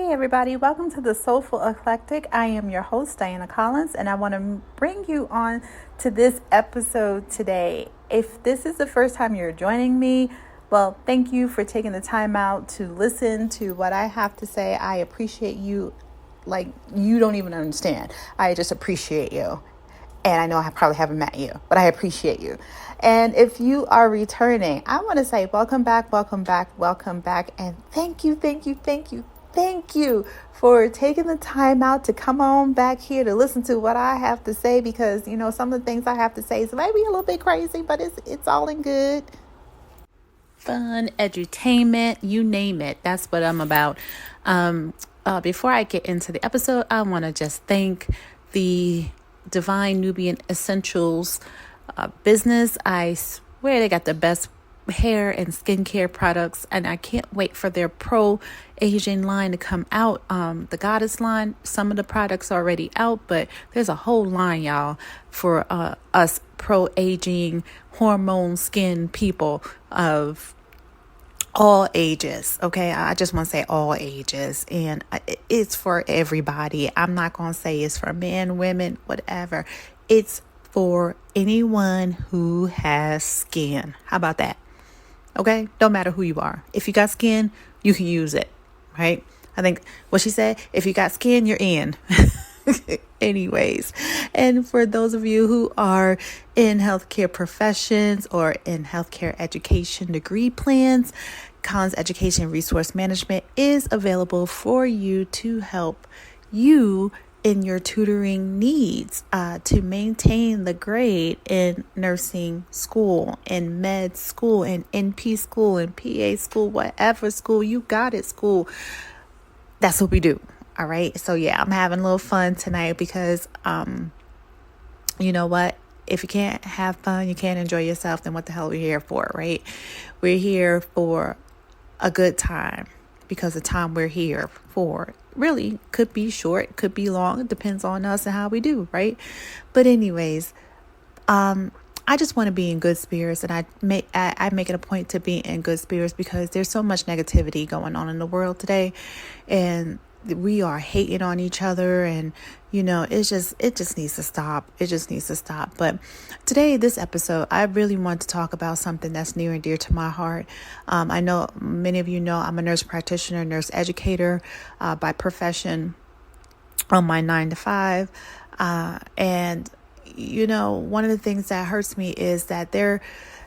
Hey everybody, welcome to the Soulful Eclectic. I am your host, Diana Collins, and I want to bring you on to this episode today. If this is the first time you're joining me, well, thank you for taking the time out to listen to what I have to say. I appreciate you like you don't even understand. I just appreciate you. And I know I probably haven't met you, but I appreciate you. And if you are returning, I want to say welcome back, welcome back, welcome back. And thank you for taking the time out to come on back here to listen to what I have to say, because, some of the things I have to say is maybe a little bit crazy, but it's all in good. Fun, edutainment, you name it. That's what I'm about. Before I get into the episode, I want to just thank the Divine Nubian Essentials business. I swear they got the best hair and skincare products, and I can't wait for their pro Asian line to come out. The Goddess line, some of the products are already out, but there's a whole line, y'all, for us pro aging hormone skin people of all ages. Okay, I just want to say all ages, and it's for everybody. I'm not going to say it's for men, women, whatever. It's for anyone who has skin. How about that? Okay, don't matter who you are. If you got skin, you can use it, right? I think what she said, if you got skin, you're in. Anyways, and for those of you who are in healthcare professions or in healthcare education degree plans, Collins Education Resource Management is available for you to help you in your tutoring needs to maintain the grade in nursing school, in med school, in NP school, in PA school, whatever school you got at school. That's what we do. All right. So yeah, I'm having a little fun tonight because, you know what? If you can't have fun, you can't enjoy yourself, then what the hell are we here for, right? We're here for a good time, because the time we're here for really could be short, could be long. It depends on us and how we do, right? But anyways, I just want to be in good spirits, and I make it a point to be in good spirits because there's so much negativity going on in the world today, and we are hating on each other, and it just needs to stop. It just needs to stop. But today, this episode, I really want to talk about something that's near and dear to my heart. I know many of you know I'm a nurse practitioner, nurse educator by profession on my 9 to 5. And one of the things that hurts me is that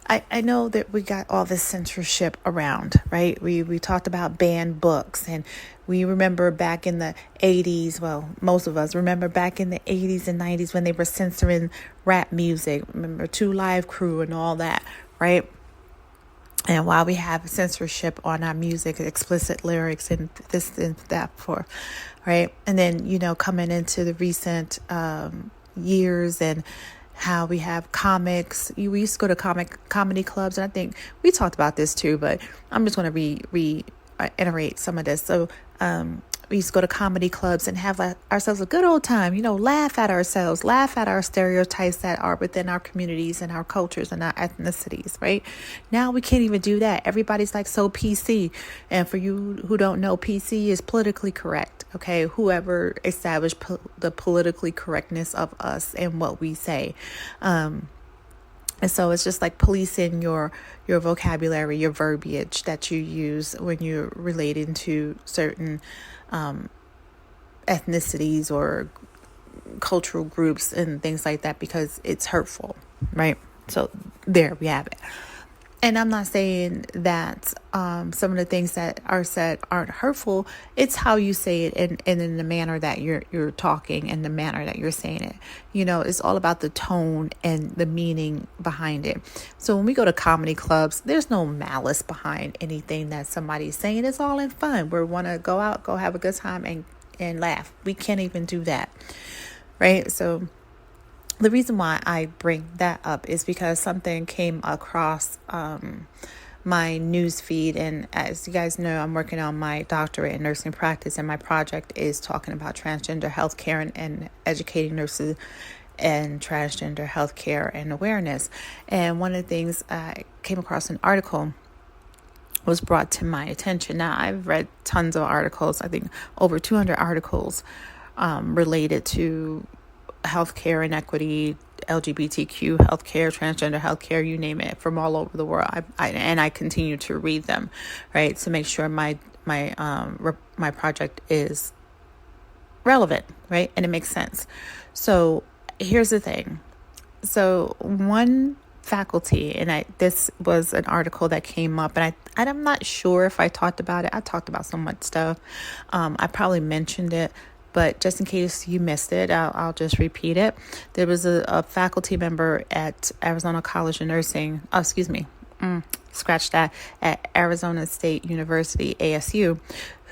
I know that we got all this censorship around, right? We talked about banned books, and we remember back in the 80s, well, most of us remember back in the 80s and 90s when they were censoring rap music. Remember 2 Live Crew and all that, right? And while we have censorship on our music, explicit lyrics and this and that for, right? And then, coming into the recent years and how we have comics. We used to go to comedy clubs, and I think we talked about this too, but I'm just going to reiterate some of this. So we used to go to comedy clubs and have ourselves a good old time, laugh at ourselves, laugh at our stereotypes that are within our communities and our cultures and our ethnicities, right? Now we can't even do that. Everybody's like so PC. And for you who don't know, PC is politically correct, okay? Whoever established the politically correctness of us and what we say. And so it's just like policing your vocabulary, your verbiage that you use when you're relating to certain ethnicities or cultural groups and things like that, because it's hurtful, right? So there we have it. And I'm not saying that some of the things that are said aren't hurtful. It's how you say it and in the manner that you're talking and the manner that you're saying it. It's all about the tone and the meaning behind it. So when we go to comedy clubs, there's no malice behind anything that somebody's saying. It's all in fun. We want to go out, go have a good time and laugh. We can't even do that, right? So the reason why I bring that up is because something came across my news feed. And as you guys know, I'm working on my doctorate in nursing practice, and my project is talking about transgender healthcare and educating nurses and transgender healthcare and awareness. And one of the things I came across an article was brought to my attention. Now, I've read tons of articles, I think over 200 articles related to healthcare inequity, LGBTQ healthcare, transgender healthcare, you name it, from all over the world. I continue to read them, right, to make sure my project is relevant, right, and it makes sense. So here's the thing. So one faculty, and this was an article that came up, and I'm not sure if I talked about it. I talked about so much stuff. I probably mentioned it, but just in case you missed it, I'll just repeat it. There was a faculty member at Arizona College of Nursing. Oh, excuse me. Scratch that. At Arizona State University, ASU,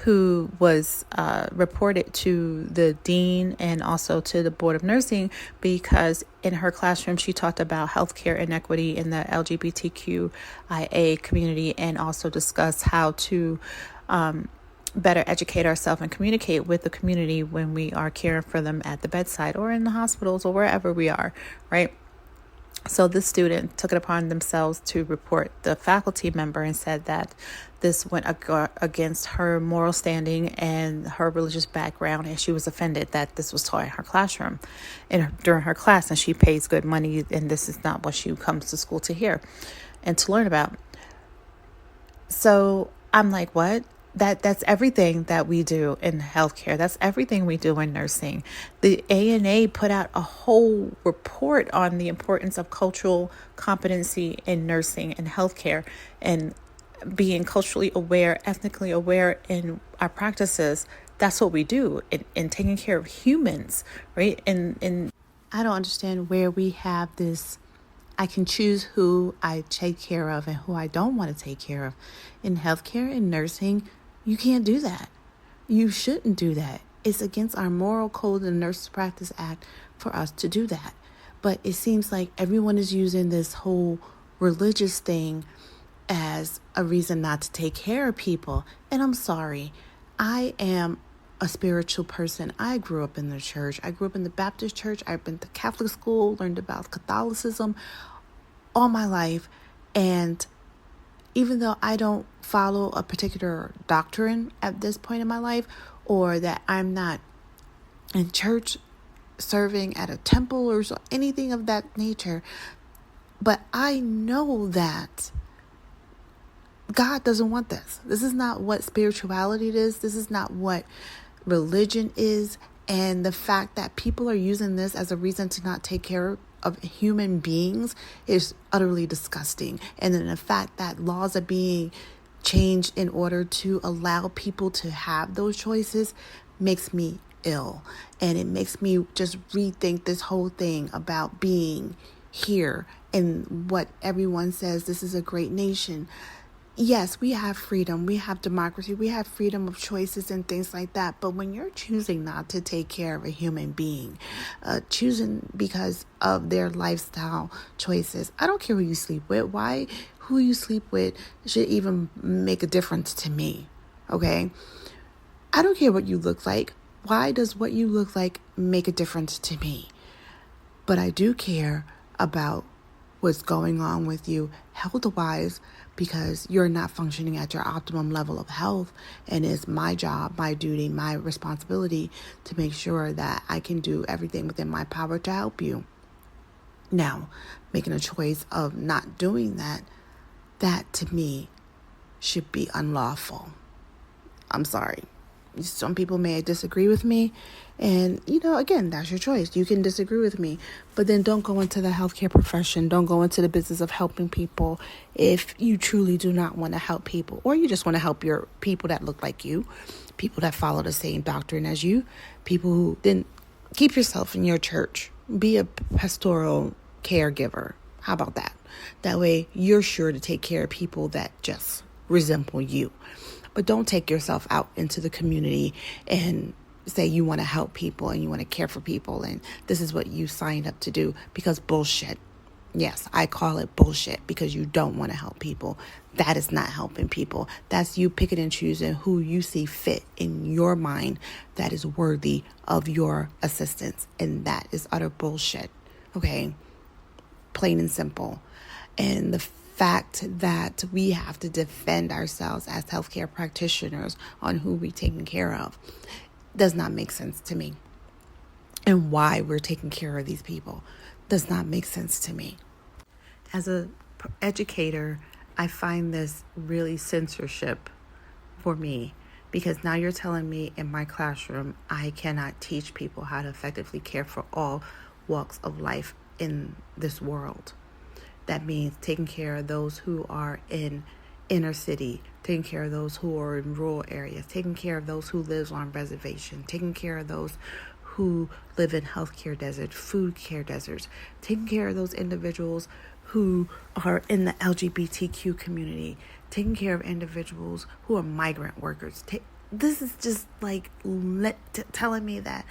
who was reported to the dean and also to the board of nursing because in her classroom she talked about healthcare inequity in the LGBTQIA community and also discussed how to better educate ourselves and communicate with the community when we are caring for them at the bedside or in the hospitals or wherever we are, right? So this student took it upon themselves to report the faculty member and said that this went against her moral standing and her religious background, and she was offended that this was taught in her classroom during her class, and she pays good money, and this is not what she comes to school to hear and to learn about. So I'm like, what? That's everything that we do in healthcare. That's everything we do in nursing. The ANA put out a whole report on the importance of cultural competency in nursing and healthcare and being culturally aware, ethnically aware in our practices. That's what we do in taking care of humans, right? And I don't understand where we have this. I can choose who I take care of and who I don't want to take care of. In healthcare and nursing, you can't do that. You shouldn't do that. It's against our moral code and Nurses Practice Act for us to do that. But it seems like everyone is using this whole religious thing as a reason not to take care of people. And I'm sorry. I am a spiritual person. I grew up in the church. I grew up in the Baptist church. I've been to Catholic school, learned about Catholicism all my life. And even though I don't follow a particular doctrine at this point in my life, or that I'm not in church serving at a temple or anything of that nature, but I know that God doesn't want this. This is not what spirituality is. This is not what religion is. And the fact that people are using this as a reason to not take care of human beings is utterly disgusting. And then the fact that laws are being changed in order to allow people to have those choices makes me ill. And it makes me just rethink this whole thing about being here and what everyone says. This is a great nation. Yes, we have freedom, we have democracy, we have freedom of choices and things like that. But when you're choosing not to take care of a human being, choosing because of their lifestyle choices, I don't care who you sleep with. Who you sleep with should even make a difference to me. Okay? I don't care what you look like. Why does what you look like make a difference to me? But I do care about what's going on with you health-wise, because you're not functioning at your optimum level of health. And it's my job, my duty, my responsibility to make sure that I can do everything within my power to help you. Now, making a choice of not doing that to me should be unlawful. I'm sorry. Some people may disagree with me. And, again, that's your choice. You can disagree with me. But then don't go into the healthcare profession. Don't go into the business of helping people if you truly do not want to help people. Or you just want to help your people that look like you. People that follow the same doctrine as you. People who then keep yourself in your church. Be a pastoral caregiver. How about that? That way you're sure to take care of people that just resemble you. But don't take yourself out into the community and say you want to help people and you want to care for people and this is what you signed up to do, because bullshit. Yes, I call it bullshit, because you don't want to help people. That is not helping people. That's you picking and choosing who you see fit in your mind that is worthy of your assistance. And that is utter bullshit. Okay? Plain and simple. And the fact that we have to defend ourselves as healthcare practitioners on who we're taking care of does not make sense to me. And why we're taking care of these people does not make sense to me. As a educator, I find this really censorship for me, because now you're telling me in my classroom I cannot teach people how to effectively care for all walks of life in this world. That means taking care of those who are in inner city, taking care of those who are in rural areas, taking care of those who live on reservation, taking care of those who live in healthcare deserts, food care deserts, taking care of those individuals who are in the LGBTQ community, taking care of individuals who are migrant workers. This is just like telling me that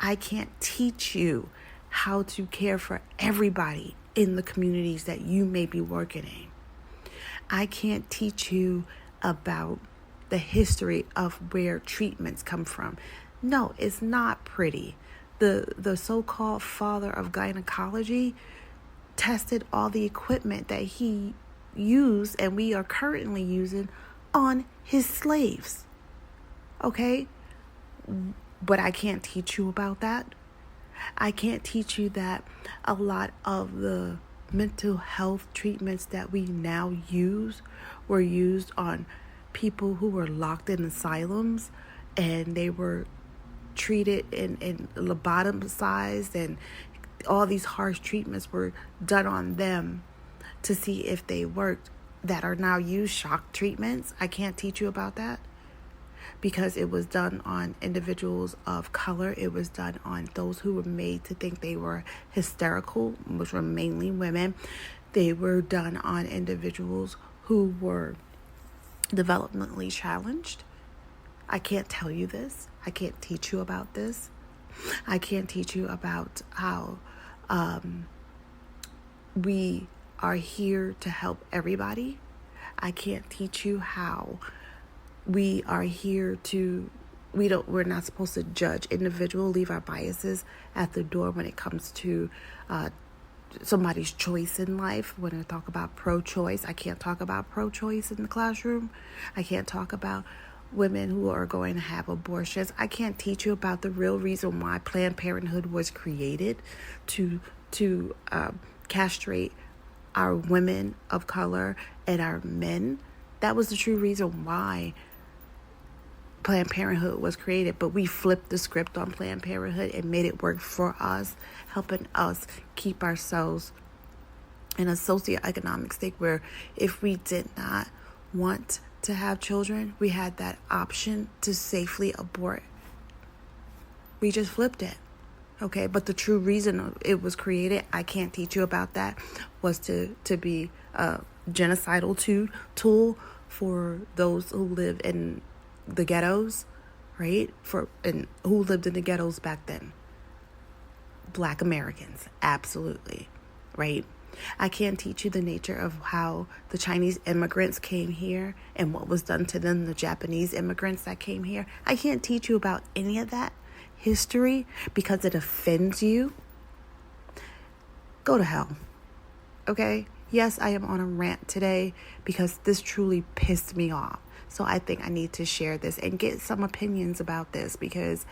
I can't teach you how to care for everybody in the communities that you may be working in. I can't teach you about the history of where treatments come from. No, it's not pretty. The so-called father of gynecology tested all the equipment that he used and we are currently using on his slaves. Okay? But I can't teach you about that. I can't teach you that a lot of the mental health treatments that we now use were used on people who were locked in asylums, and they were treated in lobotomized, and all these harsh treatments were done on them to see if they worked, that are now used shock treatments. I can't teach you about that, because it was done on individuals of color. It was done on those who were made to think they were hysterical, which were mainly women. They were done on individuals who were developmentally challenged. I can't tell you this. I can't teach you about this. I can't teach you about how we are here to help everybody. I can't teach you how we are here to, we're not supposed to judge individual, leave our biases at the door when it comes to somebody's choice in life. When I talk about pro-choice, I can't talk about pro-choice in the classroom. I can't talk about women who are going to have abortions. I can't teach you about the real reason why Planned Parenthood was created, to castrate our women of color and our men. That was the true reason why Planned Parenthood was created. But we flipped the script on Planned Parenthood and made it work for us, helping us keep ourselves in a socioeconomic state where if we did not want to have children, we had that option to safely abort. We just flipped it. Okay, but the true reason it was created, I can't teach you about that, was to be a genocidal tool for those who live in the ghettos, right? And who lived in the ghettos back then? Black Americans, absolutely, right? I can't teach you the nature of how the Chinese immigrants came here and what was done to them, the Japanese immigrants that came here. I can't teach you about any of that history because it offends you. Go to hell. Okay? Yes, I am on a rant today because this truly pissed me off. So I think I need to share this and get some opinions about this, because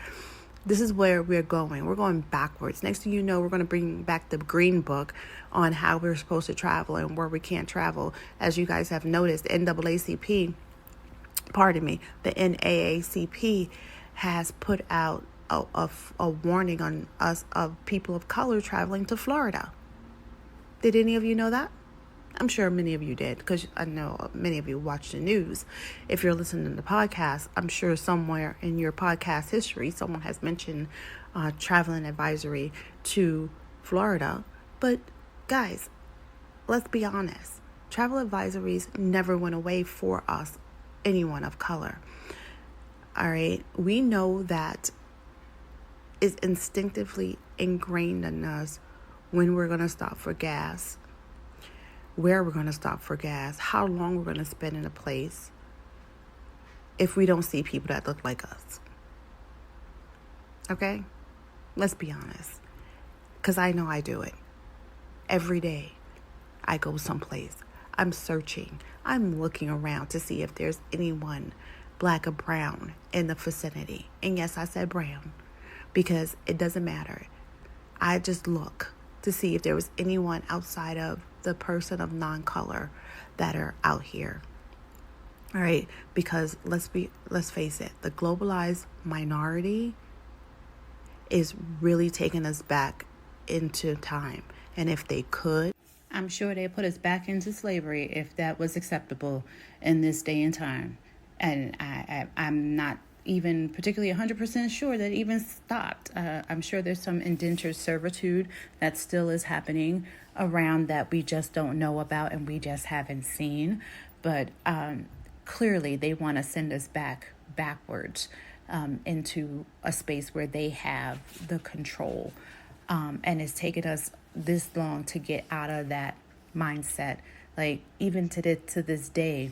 this is where we're going. We're going backwards. Next thing you know, we're going to bring back the green book on how we're supposed to travel and where we can't travel. As you guys have noticed, the NAACP has put out a warning on us of people of color traveling to Florida. Did any of you know that? I'm sure many of you did, because I know many of you watch the news. If you're listening to the podcast, I'm sure somewhere in your podcast history, someone has mentioned traveling advisory to Florida. But guys, let's be honest. Travel advisories never went away for us, anyone of color. All right. We know that it's instinctively ingrained in us when we're going to stop for gas, where we're going to stop for gas, how long we're going to spend in a place if we don't see people that look like us. Okay? Let's be honest. Because I know I do it. Every day I go someplace. I'm searching. I'm looking around to see if there's anyone black or brown in the vicinity. And yes, I said brown because it doesn't matter. I just look to see if there was anyone outside of the person of non-color that are out here. All right, because let's face it, the globalized minority is really taking us back into time. And if they could, I'm sure they'd put us back into slavery if that was acceptable in this day and time. And I'm not even particularly 100% sure that even stopped. I'm sure there's some indentured servitude that still is happening around that we just don't know about and we just haven't seen. But clearly they want to send us backwards into a space where they have the control. And it's taken us this long to get out of that mindset. Like even to this day,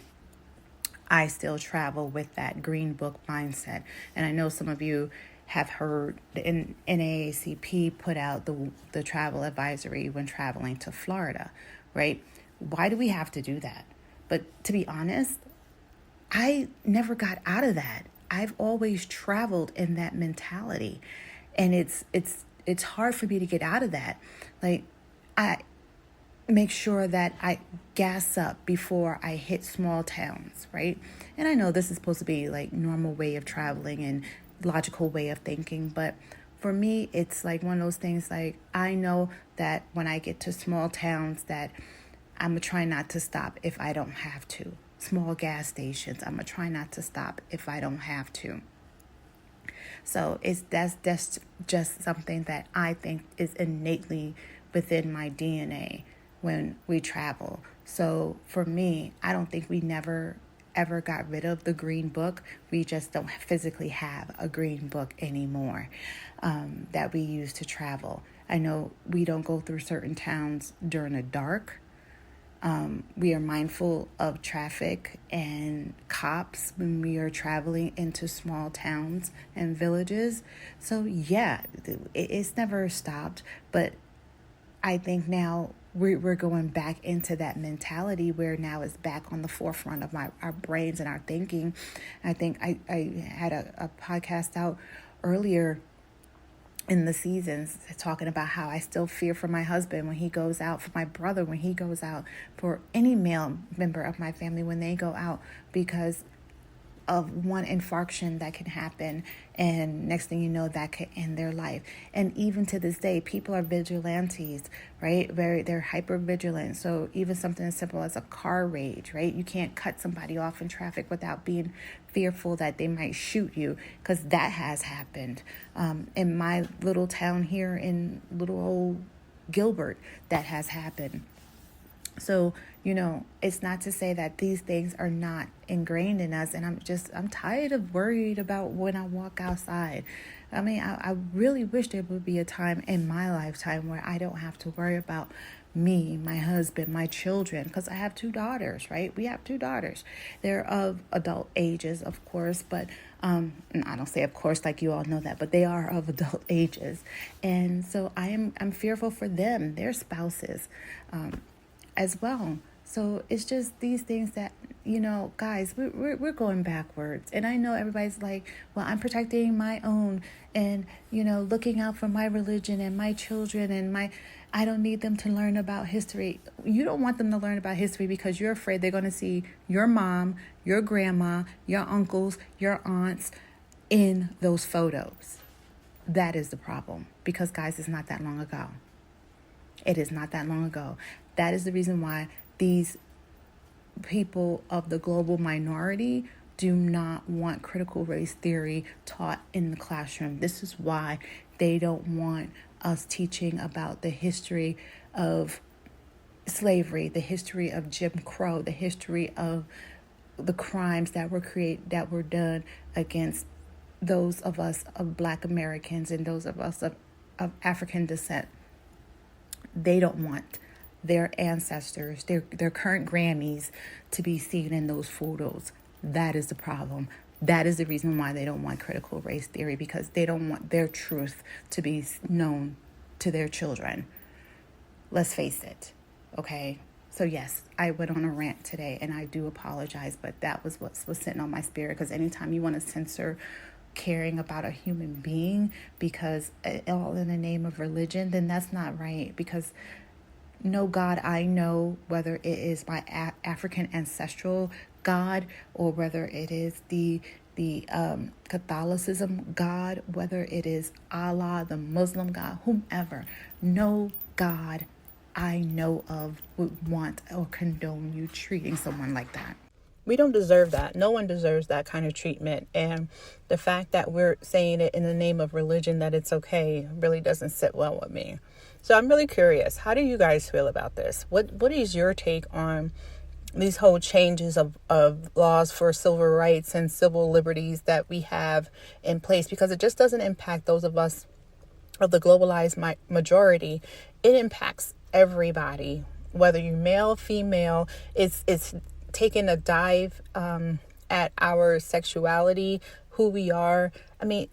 I still travel with that green book mindset. And I know some of you have heard the NAACP put out the travel advisory when traveling to Florida, right? Why do we have to do that? But to be honest, I never got out of that. I've always traveled in that mentality. And it's hard for me to get out of that. Like I make sure that I gas up before I hit small towns, right? And I know this is supposed to be like normal way of traveling and logical way of thinking, but for me, it's like one of those things like I know that when I get to small towns that I'm going to try not to stop if I don't have to. Small gas stations, I'm going to try not to stop if I don't have to. So that's just something that I think is innately within my DNA when we travel. So for me, I don't think we never ever got rid of the green book. We just don't physically have a green book anymore that we use to travel. I know we don't go through certain towns during the dark. We are mindful of traffic and cops when we are traveling into small towns and villages. So yeah, it's never stopped. But I think now we're going back into that mentality where now it's back on the forefront of our brains and our thinking. I think I had a podcast out earlier in the seasons talking about how I still fear for my husband when he goes out, for my brother when he goes out, for any male member of my family when they go out, because of one infarction that can happen, and next thing you know, that could end their life. And even to this day, people are vigilantes, right? They're hyper vigilant. So even something as simple as a car rage, right? You can't cut somebody off in traffic without being fearful that they might shoot you, because that has happened. In my little town here in little old Gilbert, that has happened. So, it's not to say that these things are not ingrained in us. And I'm tired of worried about when I walk outside. I mean, I really wish there would be a time in my lifetime where I don't have to worry about me, my husband, my children, because I have 2 daughters, right? We have 2 daughters. They're of adult ages, of course, but and I don't say of course like you all know that, but they are of adult ages. And so I'm fearful for them, their spouses, as well. So it's just these things that, guys, we're going backwards. And I know everybody's like, well, I'm protecting my own and, looking out for my religion and my children and I don't need them to learn about history. You don't want them to learn about history because you're afraid they're going to see your mom, your grandma, your uncles, your aunts in those photos. That is the problem, because guys, it's not that long ago. It is not that long ago. That is the reason why these people of the global minority do not want critical race theory taught in the classroom. This is why they don't want us teaching about the history of slavery, the history of Jim Crow, the history of the crimes that were done against those of us of Black Americans and those of us of African descent. They don't want their ancestors, their current Grammys, to be seen in those photos. That is the problem. That is the reason why they don't want critical race theory, because they don't want their truth to be known to their children. Let's face it, okay? So yes, I went on a rant today, and I do apologize, but that was what was sitting on my spirit. Because anytime you want to censor caring about a human being because all in the name of religion, then that's not right. Because no God I know, whether it is my African ancestral God or whether it is the Catholicism God, whether it is Allah, the Muslim God, whomever, no God I know of would want or condone you treating someone like that. We don't deserve that. No one deserves that kind of treatment. And the fact that we're saying it in the name of religion that it's okay really doesn't sit well with me. So I'm really curious. How do you guys feel about this? What is your take on these whole changes of laws for civil rights and civil liberties that we have in place? Because it just doesn't impact those of us of the globalized majority. It impacts everybody, whether you're male, female. It's taking a dive at our sexuality, who we are. I mean,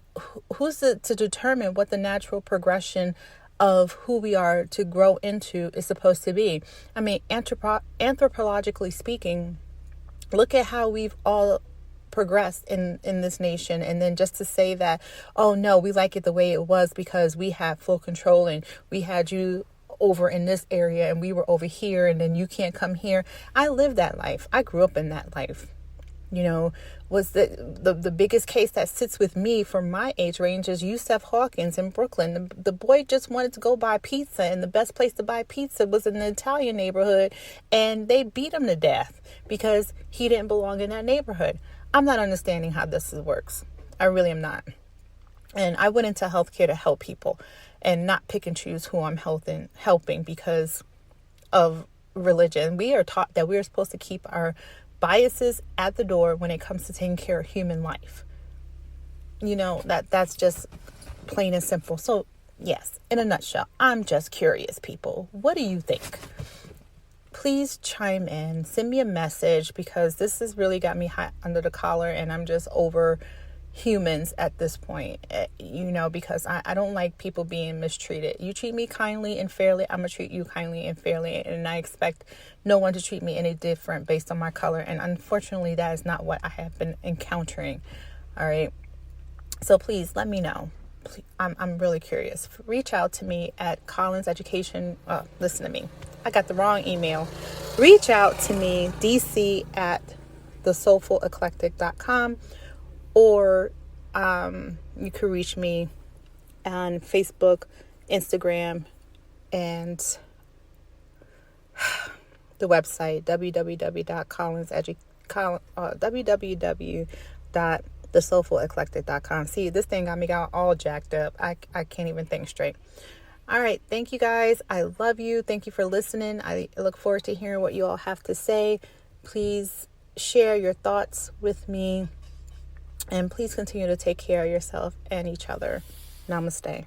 who's to determine what the natural progression of who we are to grow into is supposed to be? I mean, anthropologically speaking, look at how we've all progressed in this nation. And then just to say that, oh no, we like it the way it was because we have full control and we had you over in this area and we were over here and then you can't come here. I lived that life. I grew up in that life. You know, was the biggest case that sits with me for my age range is Yusef Hawkins in Brooklyn. The boy just wanted to go buy pizza, and the best place to buy pizza was in the Italian neighborhood, and they beat him to death because he didn't belong in that neighborhood. I'm not understanding how this works. I really am not. And I went into healthcare to help people and not pick and choose who I'm helping because of religion. We are taught that we're supposed to keep our biases at the door when it comes to taking care of human life. You know, that's just plain and simple. So yes, in a nutshell, I'm just curious, people. What do you think? Please chime in, send me a message, because this has really got me hot under the collar and I'm just over humans at this point, you know, because I don't like people being mistreated. You treat me kindly and fairly, I'm gonna treat you kindly and fairly, and I expect no one to treat me any different based on my color. And unfortunately, that is not what I have been encountering. All right, so please let me know. I'm really curious. Reach out to me at Collins Education. Listen to me, I got the wrong email. Reach out to me, dc@thesoulfuleclectic.com. Or you can reach me on Facebook, Instagram, and the website www.thesoulfuleclectic.com. See, this thing got me all jacked up. I can't even think straight. All right. Thank you guys. I love you. Thank you for listening. I look forward to hearing what you all have to say. Please share your thoughts with me. And please continue to take care of yourself and each other. Namaste.